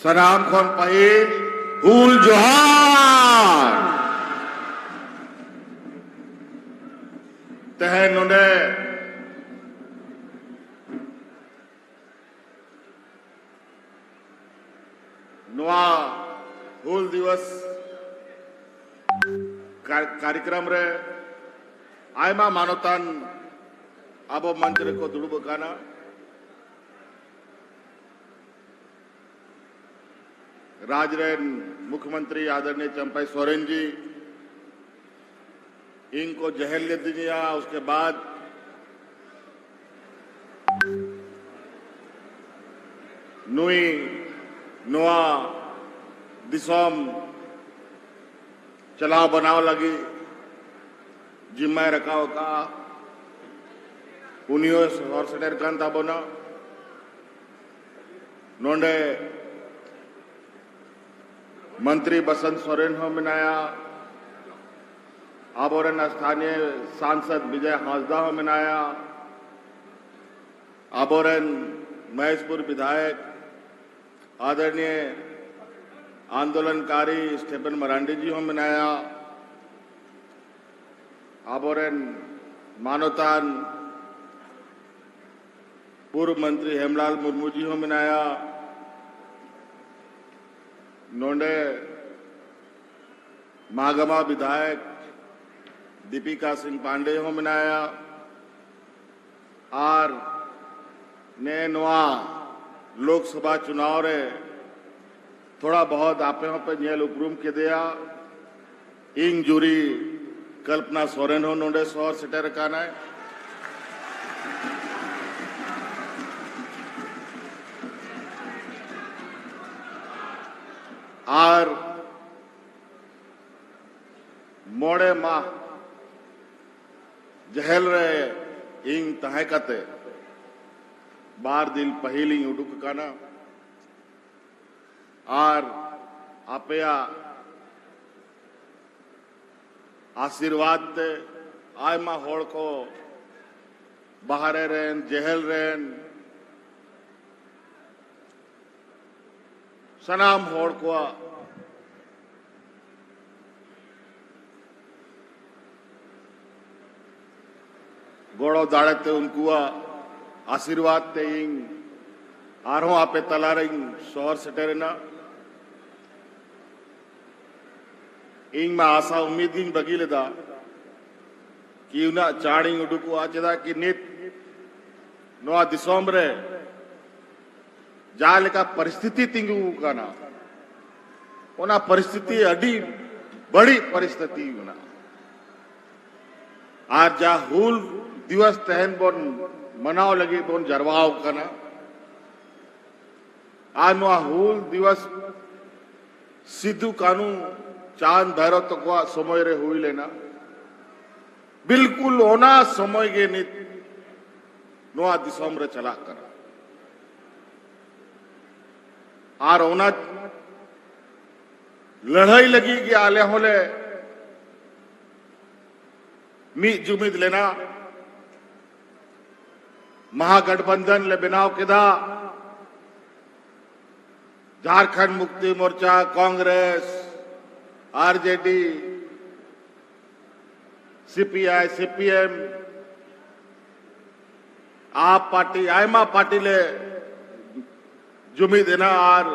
सलाम खन पहिल हुल जोहार तहे नोडे नवा हुल दिवस कार्यक्रम रे आयमा मानवतान अब मंच रे को दुड़ुब काना राजरेन मुख्यमंत्री आदरणीय चंपाई सोरेन जी इनको जहल दे दिया। उसके बाद नुई नुआ दिसोम चलाव बनाव लगी जिम्मा रखाव का उनियो और सेटर कांता बना नोंडे मंत्री बसंत सोरेन हो मिनाया आबोरन स्थानीय सांसद विजय हांसदा हो मिनाया आबोरन महेशपुर विधायक आदरणीय आंदोलनकारी स्टेफन मरांडी जी हो मिनाया आबोरन मानवतान पूर्व मंत्री हेमलाल मुर्मू जी हो मिनाया नोंडे महागमा विधायक दीपिका सिंह पांडे हो मिनाया आर ने नवा लोकसभा चुनाव रे थोड़ा बहुत आपे हो पे जेल उपरूम के दिया इंग जूरी कल्पना सोरेन हो नोंडे सोर सेटर काना है आर मोड़े माह जहल रे इंग तहे कते बार दिल पहली उडुक काना आर आपया आशीर्वाद ते आयमा होड़ को बाहरे रेन जहल रेन सनाम होड़ को गोड़ो दाड़ते उनको आशीर्वाद ते इंग आरो आपे तलारिंग शोहर सेटेरना इंग में आशा उम्मीद इन बगी लेदा कि उना चाड़िंग उडुको आचेदा कि नित नोआ दिसोम रे जहाँ लेका परिस्थिति तिंगु काना ओना परिस्थिति अडी बड़ी परिस्थिति उना आज जा हुल दिवस तहन बोन मनाव लगी बोन जरवाव काना आज नोआ हुल दिवस सिद्धू कानू चांद भैरव तक समय रे हुई लेना बिल्कुल ओना समय के नित नोआ दिसोम रे चला करा आर ओना लड़ाई लगी कि आले होले मी जुमिद लेना महागठबंधन ले बिनाव किदा Jharkhand Mukti Morcha Congress RJD CPI CPM आप पार्टी आयमा पार्टी ले जुमी देना आर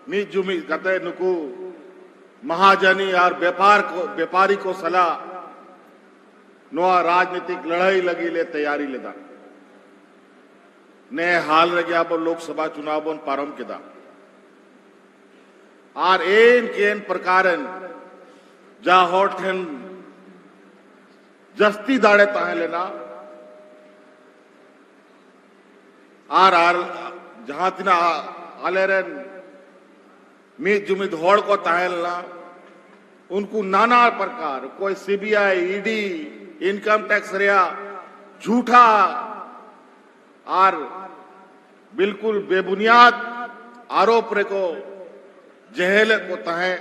मी जुमी कते नुकु महाजनी और व्यापारी को सलाह नोआ राजनीतिक लड़ाई लगी ले तैयारी लेदा ने हाल रे गया बो लोकसभा चुनाव बोन पारम केदा आर एन केन प्रकारन जा होठन जस्ती दाड़े ताहे लेना आर जहां तिना आलेरन मी जुमिद होड़ को ताहेलना उनको नाना प्रकार कोई सीबीआई ईडी इनकम टैक्स रिया झूठा और बिल्कुल बेबुनियाद आरोप रे को जहेल को तहे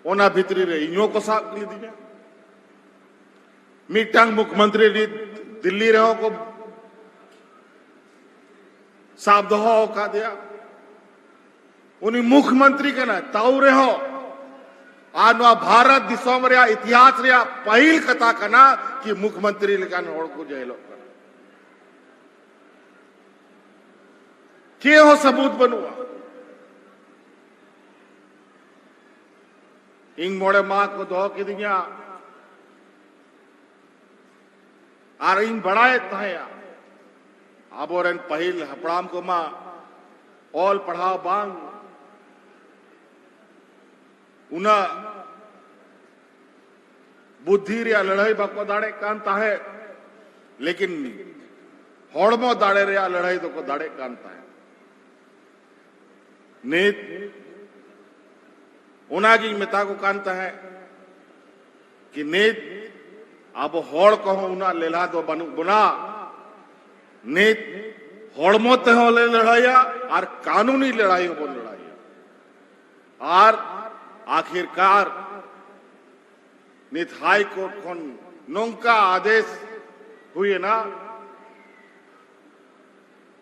ओना भितरी रे इनो को साथ ली दी मीटांग मुख्यमंत्री दिल्ली रहो को साब दोहो का दिया उन्हीं मुख्यमंत्री के ना ताउरे हो आज भारत दिशों में इतिहास रे पहल कथा कना कि मुख्यमंत्री लेकिन होड़ को जेलो के हो सबूत बनुआ इंग मोड़े माँ को दो की दिया आर इंग बढ़ाए तहया अब और पहल हपड़ाम को माँ ऑल पढ़ाओ बांग उना बुद्धि रे लड़ाई बाको दाड़े कांता है लेकिन होड़मो दाड़े रे लड़ाई तो को दाड़े कांता है नीत उनागी मिता को कांता है कि नीत अब होड़ कहो उना लेला दो बनु बुना नीत होड़मो ते हो ले लड़ाइया और कानूनी लड़ाई बोल लड़ाइया और आखिरकार नित हाई कोर्ट खन नौका आदेश हुए ना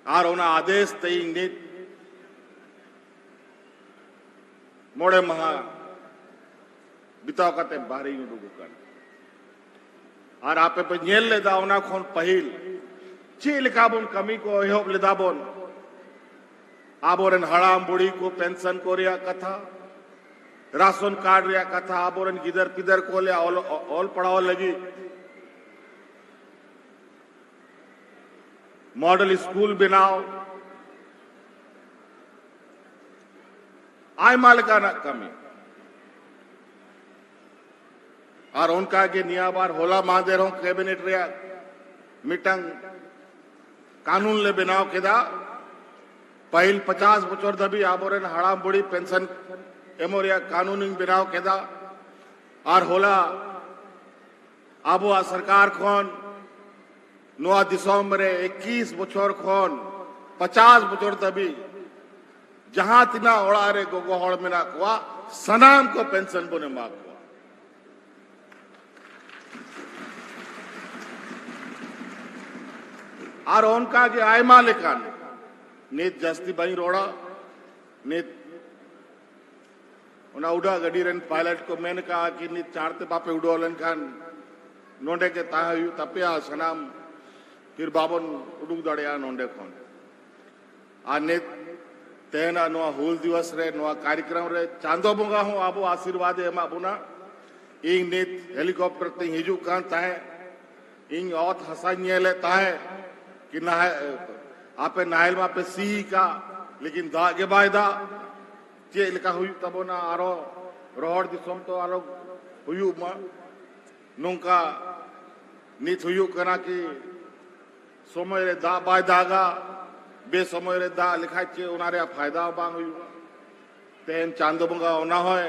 और उना आदेश तई नित मोड़े महा बिताव कते बाहरी उडुगुकन और आपे पे नेल लेदा उना खन पहिल चे लिखाबोन कमी को एहोब लेदाबोन आबोरन हड़ाम बुढ़ी को पेंशन को रिया कथा राशन कार्ड रिया कथा आबोरन गिदर पिदर को ले ऑल पढ़ाओ लगी मॉडल स्कूल बनाओ आय माल का ना कमी और उनका के नियाबार होला मादे रहो कैबिनेट रिया मीटिंग कानून ले बनाओ केदा पहल 50 बचोर दबी आबोरन हड़ाम बुढ़ी पेंशन एमोरिया कानूनी बनाओ केदा और होला आबो आ सरकार खोन नोआ दिसंबर 21 बचोर खोन 50 बचोर दबी जहां तिना ओड़ा रे गोगो होड़ मिना कुआ सनाम को पेंशन बोने मांग कुआ और उनका के आयमा लेकान नीत जस्ती बई रोड़ा नीत उना उड़ा गडी रन पायलट को मैंने कहा कि नीत चारते पापे उड़ोलन खान नोंडे के ताहयु तपिया सनाम फिर बाबन उडुक दड़िया नोंडे खोन आ नीत तेना नोआ हुल दिवस रे नोआ कार्यक्रम रे चांदो बोंगा हूं आबो आशीर्वाद एमा बुना इंग नीत हेलीकॉप्टर ते हिजू कान ताहे इंग औत हसा नेले ताहे कि ना आपे नाइल मा पे सी का लेकिन दा के बायदा चे लिखा हुई तबो ना आरो रोड दिसोम तो आरो हुई मा नोंका नित हुई कना कि समय रे दा बायदागा बे समय रे दा लिखा चे उनारे फायदा बांग हुई तेन चांदो बंगा होना होए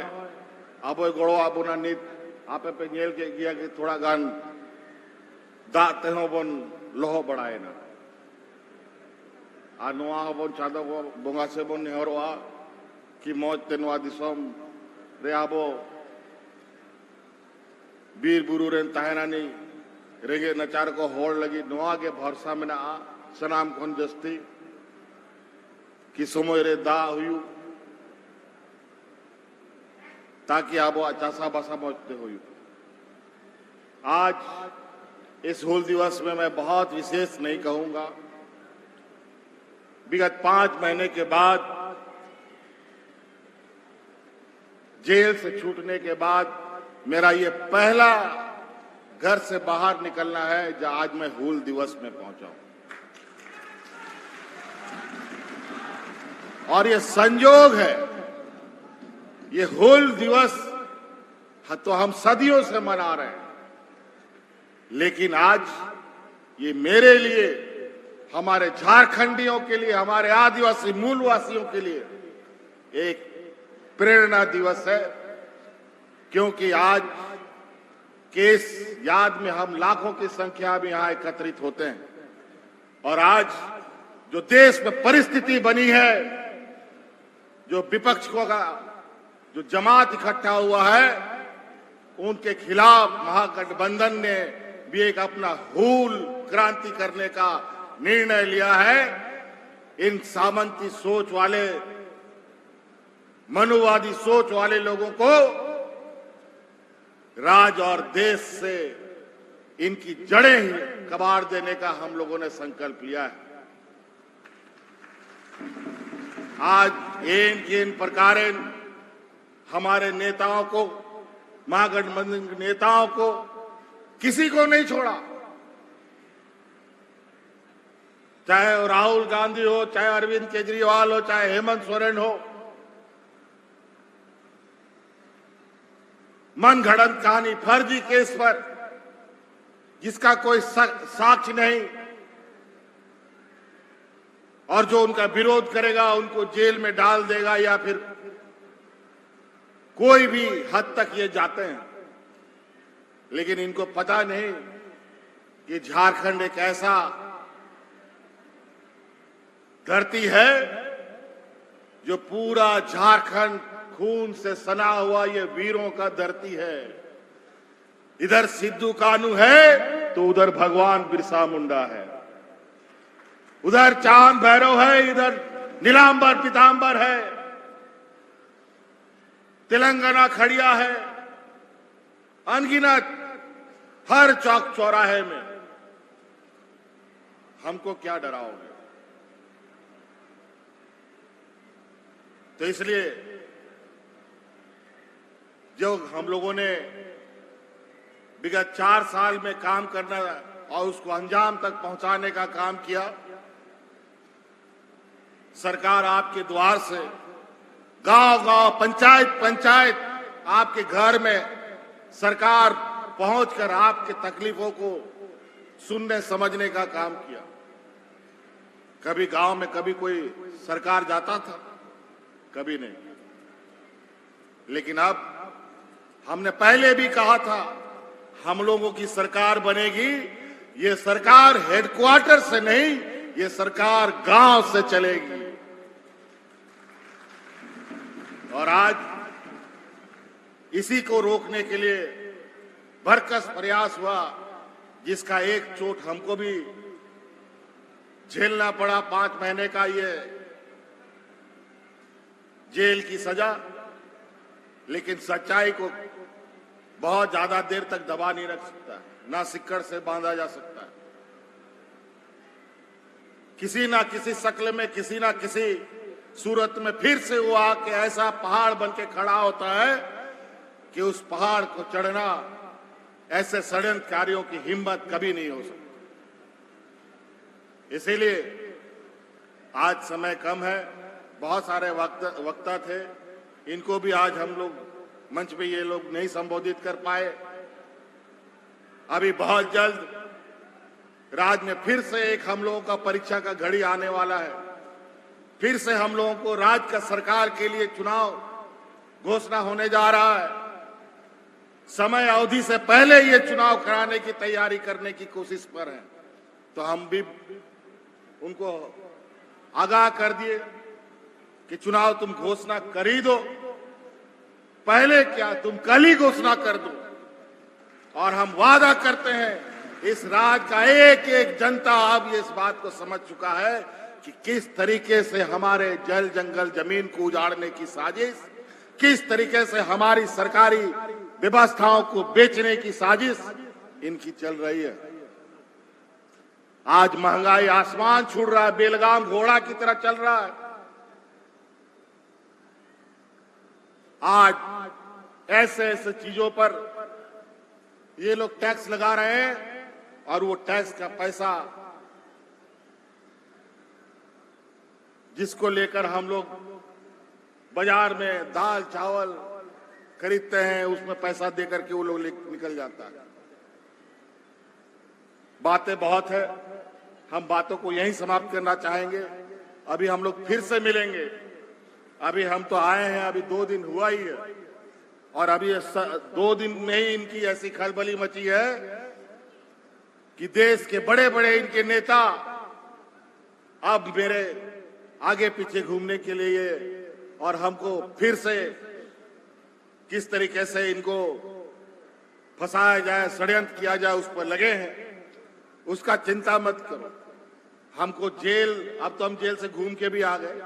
आबो गोड़ो आबो ना नित आपे पे नेल के गया कि थोड़ा गान दा तेनो बन लोहो बढ़ाए ना आ नोआ बोन चादो को बोंगा से बोन नेहरोआ कि मौज ते नोआ दिसोम रे आबो बीर बुरु रेन ताहेनानी रेगे नचार को होड़ लगी नोआ के भरसा में ना सनाम खोन जस्ती कि समय रे दा हुयू ताकि आबो चासा बासा मौजते हुयू आज इस हुल दिवस में मैं बहुत विशेष नहीं कहूंगा विगत 5 महीने के बाद जेल से छूटने के बाद मेरा ये पहला घर से बाहर निकलना है जहां आज मैं हूल दिवस में पहुंचा हूं और ये संयोग है ये हूल दिवस तो हम सदियों से मना रहे हैं लेकिन आज ये मेरे लिए हमारे झारखंडियों के लिए हमारे आदिवासी मूलवासियों के लिए एक प्रेरणा दिवस है क्योंकि आज केस याद में हम लाखों की संख्या में यहां एकत्रित होते हैं और आज जो देश में परिस्थिति बनी है जो विपक्ष को का जो जमात इकट्ठा हुआ है उनके खिलाफ महागठबंधन ने भी एक अपना हूल क्रांति करने का निर्णय लिया है इन सामंती सोच वाले, मनुवादी सोच वाले लोगों को राज और देश से इनकी जड़ें ही कबाड़ देने का हम लोगों ने संकल्प लिया है। आज इन प्रकार हमारे नेताओं को, महागठबंधन के नेताओं को किसी को नहीं छोड़ा, चाहे राहुल गांधी हो, चाहे अरविंद केजरीवाल हो, चाहे हेमंत सोरेन हो। मन घड़ंत कहानी, फर्जी केस पर जिसका कोई साक्ष्य नहीं, और जो उनका विरोध करेगा उनको जेल में डाल देगा, या फिर कोई भी हद तक ये जाते हैं। लेकिन इनको पता नहीं कि झारखंड एक ऐसा धरती है जो पूरा झारखंड खून से सना हुआ ये वीरों का धरती है। इधर सिद्धू कानू है तो उधर भगवान बिरसा मुंडा है, उधर चांद भैरव है, इधर नीलांबर पीतांबर है, तेलंगाना खड़िया है, अनगिनत हर चौक चौराहे में। हमको क्या डराओगे? तो इसलिए जो हम लोगों ने विगत 4 साल में काम करना और उसको अंजाम तक पहुंचाने का काम किया, सरकार आपके द्वार से गांव-गांव, पंचायत आपके घर में सरकार पहुंचकर आपके तकलीफों को सुनने समझने का काम किया। कभी गांव में कभी कोई सरकार जाता था? कभी नहीं। लेकिन अब हमने पहले भी कहा था, हम लोगों की सरकार बनेगी, ये सरकार हेडक्वार्टर से नहीं, ये सरकार गांव से चलेगी। और आज इसी को रोकने के लिए भरकस प्रयास हुआ, जिसका एक चोट हमको भी झेलना पड़ा, 5 महीने का ये जेल की सजा। लेकिन सच्चाई को बहुत ज्यादा देर तक दबा नहीं रख सकता, ना सिक्कड़ से बांधा जा सकता है। किसी ना किसी शक्ल में, किसी ना किसी सूरत में फिर से वो आके ऐसा पहाड़ बन के खड़ा होता है कि उस पहाड़ को चढ़ना ऐसे षड्यंत्रकारियों की हिम्मत कभी नहीं हो सकती। इसीलिए आज समय कम है, बहुत सारे वक्ता थे, इनको भी आज हम लोग मंच पे ये लोग नहीं संबोधित कर पाए। अभी बहुत जल्द राज्य में फिर से एक हम लोगों का परीक्षा का घड़ी आने वाला है। फिर से हम लोगों को राज्य का सरकार के लिए चुनाव घोषणा होने जा रहा है। समय अवधि से पहले ये चुनाव कराने की तैयारी करने की कोशिश पर है। तो हम भी उनको आगाह कर दिए कि चुनाव तुम घोषणा कर ही दो, पहले क्या तुम कल ही घोषणा कर दो। और हम वादा करते हैं, इस राज्य का एक एक जनता अब ये इस बात को समझ चुका है कि किस तरीके से हमारे जल जंगल जमीन को उजाड़ने की साजिश, किस तरीके से हमारी सरकारी व्यवस्थाओं को बेचने की साजिश इनकी चल रही है। आज महंगाई आसमान छू रहा है, बेलगाम घोड़ा की तरह चल रहा है। आज ऐसे ऐसे चीजों पर ये लोग टैक्स लगा रहे हैं, और वो टैक्स का पैसा जिसको लेकर हम लोग बाजार में दाल चावल खरीदते हैं, उसमें पैसा देकर के वो लोग निकल जाता है। बातें बहुत है, हम बातों को यहीं समाप्त करना चाहेंगे। अभी हम लोग फिर से मिलेंगे। अभी हम तो आए हैं, अभी 2 दिन हुआ ही है, और अभी 2 दिन में ही इनकी ऐसी खलबली मची है कि देश के बड़े बड़े इनके नेता अब मेरे आगे पीछे घूमने के लिए, और हमको फिर से किस तरीके से इनको फंसाया जाए, षड्यंत्र किया जाए, उस पर लगे हैं। उसका चिंता मत करो। हमको जेल, अब तो हम जेल से घूम के भी आ गए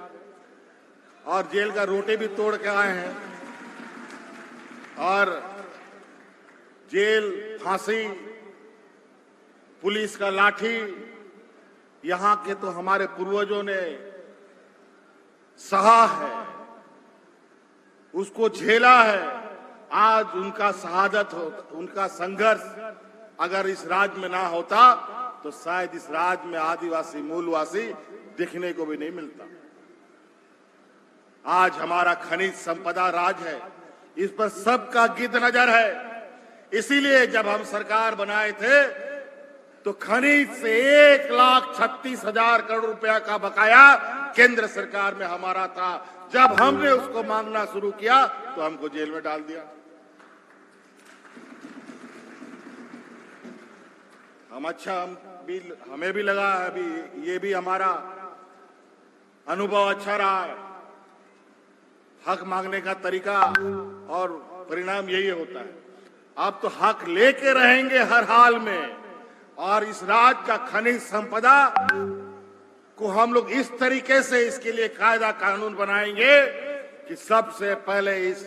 और जेल का रोटी भी तोड़ के आए हैं, और जेल, फांसी, पुलिस का लाठी, यहां के तो हमारे पूर्वजों ने सहा है, उसको झेला है। आज उनका शहादत हो, उनका संघर्ष अगर इस राज्य में ना होता तो शायद इस राज्य में आदिवासी मूलवासी दिखने को भी नहीं मिलता। आज हमारा खनिज संपदा राज है, इस पर सबका गिद्ध नजर है। इसीलिए जब हम सरकार बनाए थे तो खनिज से 1,36,000 करोड़ रुपया का बकाया केंद्र सरकार में हमारा था। जब हमने उसको मांगना शुरू किया तो हमको जेल में डाल दिया। हमें भी लगा अभी ये भी हमारा अनुभव अच्छा रहा है। हक मांगने का तरीका और परिणाम यही होता है। अब तो हक लेके रहेंगे हर हाल में, और इस राज्य का खनिज संपदा को हम लोग इस तरीके से इसके लिए कायदा कानून बनाएंगे कि सबसे पहले इस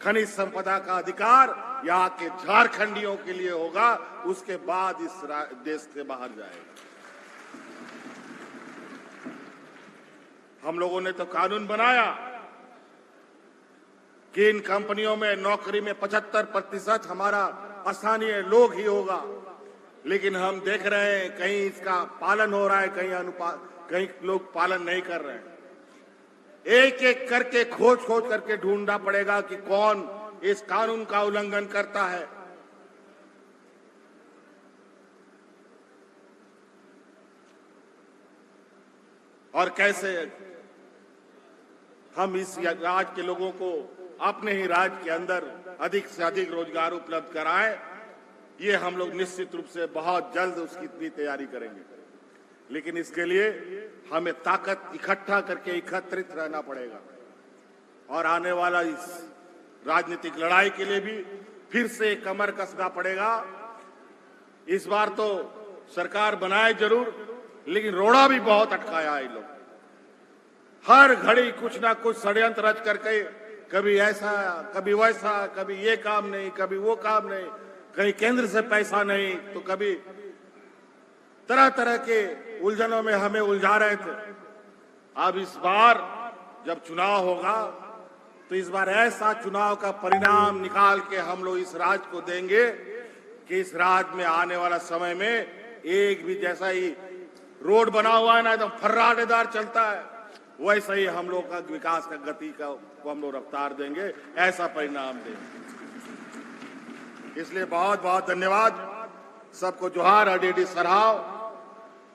खनिज संपदा का अधिकार यहाँ के झारखंडियों के लिए होगा, उसके बाद इस देश से बाहर जाएगा। हम लोगों ने तो कानून बनाया कि इन कंपनियों में नौकरी में 75% हमारा स्थानीय लोग ही होगा, लेकिन हम देख रहे हैं कहीं इसका पालन हो रहा है, कहीं लोग पालन नहीं कर रहे हैं। एक एक करके खोज करके ढूंढना पड़ेगा कि कौन इस कानून का उल्लंघन करता है। और कैसे हम इस राज्य के लोगों को अपने ही राज्य के अंदर अधिक से अधिक रोजगार उपलब्ध कराएं, ये हम लोग निश्चित रूप से बहुत जल्द उसकी भी तैयारी करेंगे। लेकिन इसके लिए हमें ताकत इकट्ठा करके एकत्रित रहना पड़ेगा, और आने वाला इस राजनीतिक लड़ाई के लिए भी फिर से कमर कसना पड़ेगा। इस बार तो सरकार बनाए जरूर, लेकिन रोड़ा भी बहुत अटकाया है लोग। हर घड़ी कुछ ना कुछ षड्यंत्र रच करके, कभी ऐसा कभी वैसा, कभी ये काम नहीं, कभी वो काम नहीं, कहीं केंद्र से पैसा नहीं, तो कभी तरह तरह के उलझनों में हमें उलझा रहे थे। अब इस बार जब चुनाव होगा तो इस बार ऐसा चुनाव का परिणाम निकाल के हम लोग इस राज्य को देंगे कि इस राज्य में आने वाला समय में एक भी, जैसा ही रोड बना हुआ है ना एकदम फर्राटेदार चलता है, वैसा ही हम लोग का विकास का गति को हम लोग रफ्तार देंगे, ऐसा परिणाम देंगे। इसलिए बहुत बहुत धन्यवाद सबको, जोहार, अडी सराव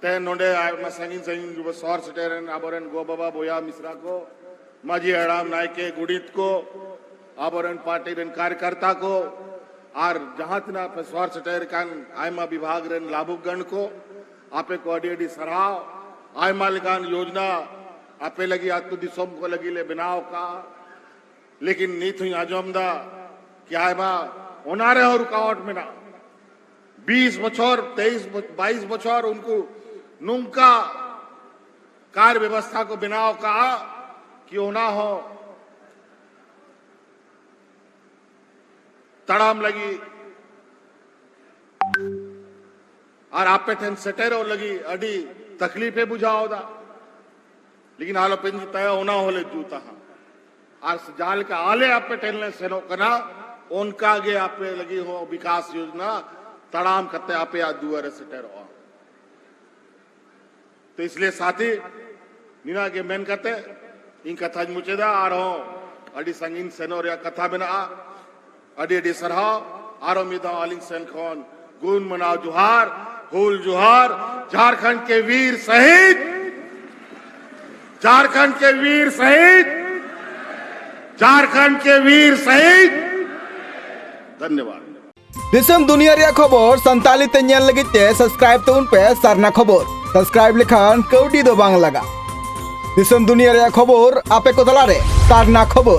तेन नोडे संगीन सौर सटेरन आबोरन गोबाबा बोया मिश्रा को, माजी हराम नायके गुड़ित को, आबोरन पार्टी रन कार्यकर्ता को, और जहां तना सौर सटेर कान आयमा विभाग रन लाभुगण को आपे को अडी सराव। आयमा लेकान योजना आपे लगी आत्म दिसोम को लगी ले बनाव का, लेकिन नीत हुई आजमदा कि आयमा ओनारे और रुकावट में ना 20 बछर 22 बछर उनको नुमका कार्य व्यवस्था को बनाव का क्यों ना हो, तड़ाम लगी और आपे थे सटेरो लगी अडी तकलीफे बुझाओ दा, लेकिन आलो पेंजी तय होना होले जूता और जाल का आले आपे टेलने सेनो कना उनका आगे आपे लगी हो विकास योजना तड़ाम करते आपे आज दुआरे सटेरो। तो इसलिए साथी नीना के मेन करते इन कथा मुचेदा आ रहो अडी संगीन सेनोरिया कथा बिना अडी सरहा आरो मिदा आलिंग सेन खोन गुन मनाओ जुहार हुल जुहार। झारखंड के वीर शहीद, झारखंड के वीर शहीद, झारखंड के वीर शहीद। धन्यवाद। दिसम दुनिया रे खबर संताली ते नेल लगिते सब्सक्राइब तो उन पे सरना खबर सब्सक्राइब लेखान कौडी दो बांग लगा। दिसम दुनिया रे खबर आपे को तलारे सरना खबर।